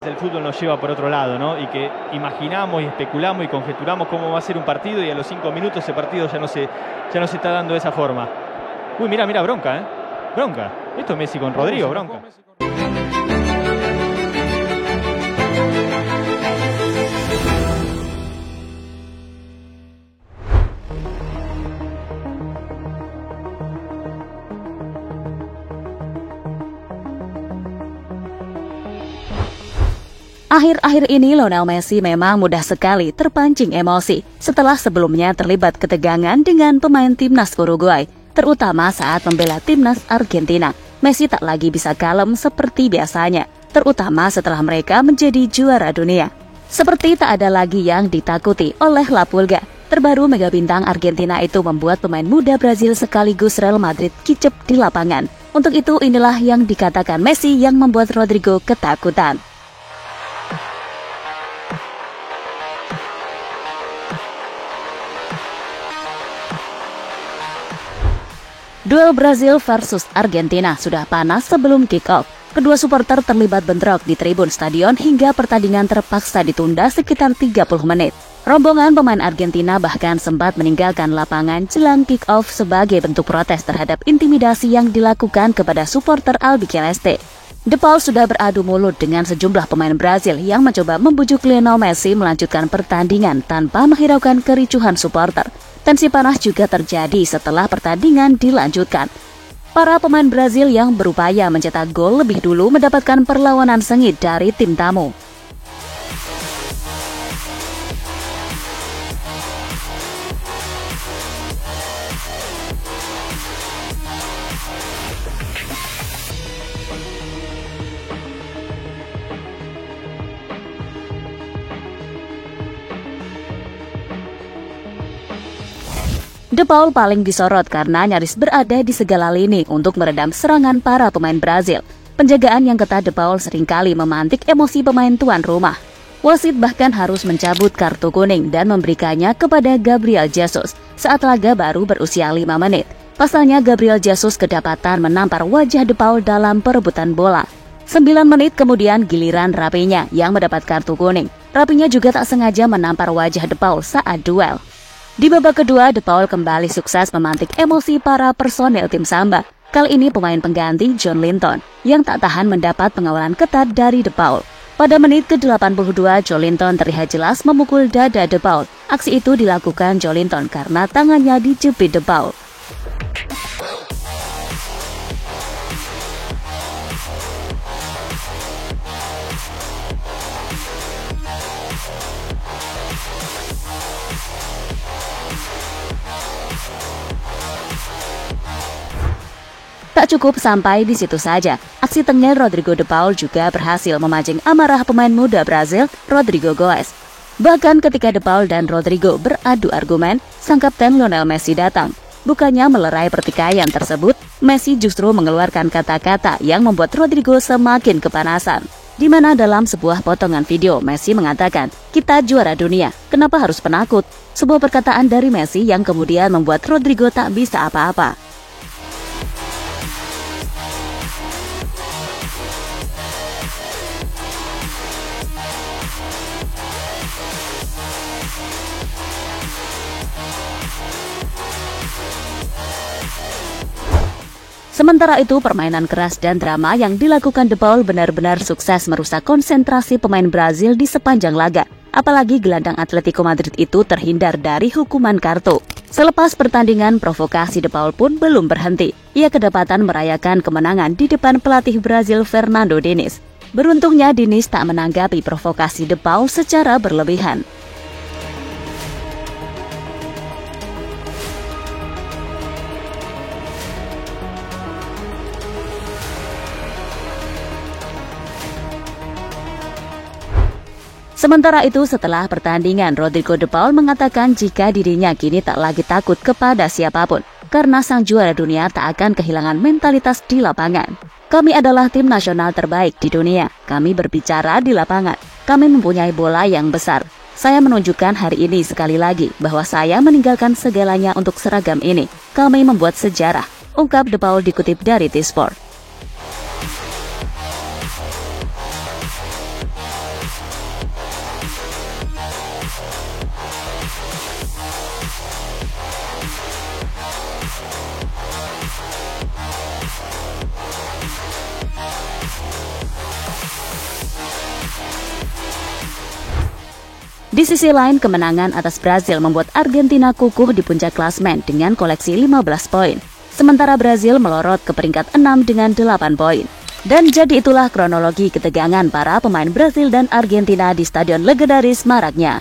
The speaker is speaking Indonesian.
El fútbol nos lleva por otro lado, ¿no? Y que imaginamos y especulamos y conjeturamos cómo va a ser un partido y a los 5 minutos ese partido ya no se está dando de esa forma. Uy, mira, bronca, ¿eh? Bronca. Esto es Messi con Rodrigo, bronca. Akhir-akhir ini Lionel Messi memang mudah sekali terpancing emosi setelah sebelumnya terlibat ketegangan dengan pemain timnas Uruguay, terutama saat membela timnas Argentina. Messi tak lagi bisa kalem seperti biasanya, terutama setelah mereka menjadi juara dunia. Seperti tak ada lagi yang ditakuti oleh La Pulga. Terbaru mega bintang Argentina itu membuat pemain muda Brazil sekaligus Real Madrid kicep di lapangan. Untuk itu inilah yang dikatakan Messi yang membuat Rodrigo ketakutan. Duel Brazil versus Argentina sudah panas sebelum kick-off. Kedua supporter terlibat bentrok di tribun stadion hingga pertandingan terpaksa ditunda sekitar 30 menit. Rombongan pemain Argentina bahkan sempat meninggalkan lapangan jelang kick-off sebagai bentuk protes terhadap intimidasi yang dilakukan kepada supporter Albiceleste. De Paul sudah beradu mulut dengan sejumlah pemain Brazil yang mencoba membujuk Lionel Messi melanjutkan pertandingan tanpa menghiraukan kericuhan supporter. Tensi panas juga terjadi setelah pertandingan dilanjutkan. Para pemain Brazil yang berupaya mencetak gol lebih dulu mendapatkan perlawanan sengit dari tim tamu. De Paul paling disorot karena nyaris berada di segala lini untuk meredam serangan para pemain Brazil. Penjagaan yang ketat De Paul seringkali memantik emosi pemain tuan rumah. Wasit bahkan harus mencabut kartu kuning dan memberikannya kepada Gabriel Jesus saat laga baru berusia 5 menit. Pasalnya Gabriel Jesus kedapatan menampar wajah De Paul dalam perebutan bola. 9 menit kemudian giliran Rapinya yang mendapat kartu kuning. Rapinya juga tak sengaja menampar wajah De Paul saat duel. Di babak kedua, De Paul kembali sukses memantik emosi para personel tim Samba. Kali ini pemain pengganti John Linton yang tak tahan mendapat pengawalan ketat dari De Paul. Pada menit ke-82, John Linton terlihat jelas memukul dada De Paul. Aksi itu dilakukan John Linton karena tangannya dijepit De Paul. Tak cukup sampai di situ saja, aksi tengil Rodrigo De Paul juga berhasil memancing amarah pemain muda Brazil, Rodrigo Goes. Bahkan ketika De Paul dan Rodrigo beradu argumen, sang kapten Lionel Messi datang. Bukannya melerai pertikaian tersebut, Messi justru mengeluarkan kata-kata yang membuat Rodrigo semakin kepanasan. Di mana dalam sebuah potongan video, Messi mengatakan, "Kita juara dunia, kenapa harus penakut?" Sebuah perkataan dari Messi yang kemudian membuat Rodrigo tak bisa apa-apa. Sementara itu, permainan keras dan drama yang dilakukan De Paul benar-benar sukses merusak konsentrasi pemain Brazil di sepanjang laga. Apalagi gelandang Atletico Madrid itu terhindar dari hukuman kartu. Selepas pertandingan, provokasi De Paul pun belum berhenti. Ia kedapatan merayakan kemenangan di depan pelatih Brazil Fernando Diniz. Beruntungnya Diniz tak menanggapi provokasi De Paul secara berlebihan. Sementara itu, setelah pertandingan, Rodrigo De Paul mengatakan jika dirinya kini tak lagi takut kepada siapapun, karena sang juara dunia tak akan kehilangan mentalitas di lapangan. "Kami adalah tim nasional terbaik di dunia. Kami berbicara di lapangan. Kami mempunyai bola yang besar. Saya menunjukkan hari ini sekali lagi bahwa saya meninggalkan segalanya untuk seragam ini. Kami membuat sejarah," ungkap De Paul dikutip dari T-Sport. Di sisi lain, kemenangan atas Brazil membuat Argentina kukuh di puncak klasemen dengan koleksi 15 poin. Sementara Brazil melorot ke peringkat 6 dengan 8 poin. Dan jadi itulah kronologi ketegangan para pemain Brazil dan Argentina di stadion legendaris Maracanã.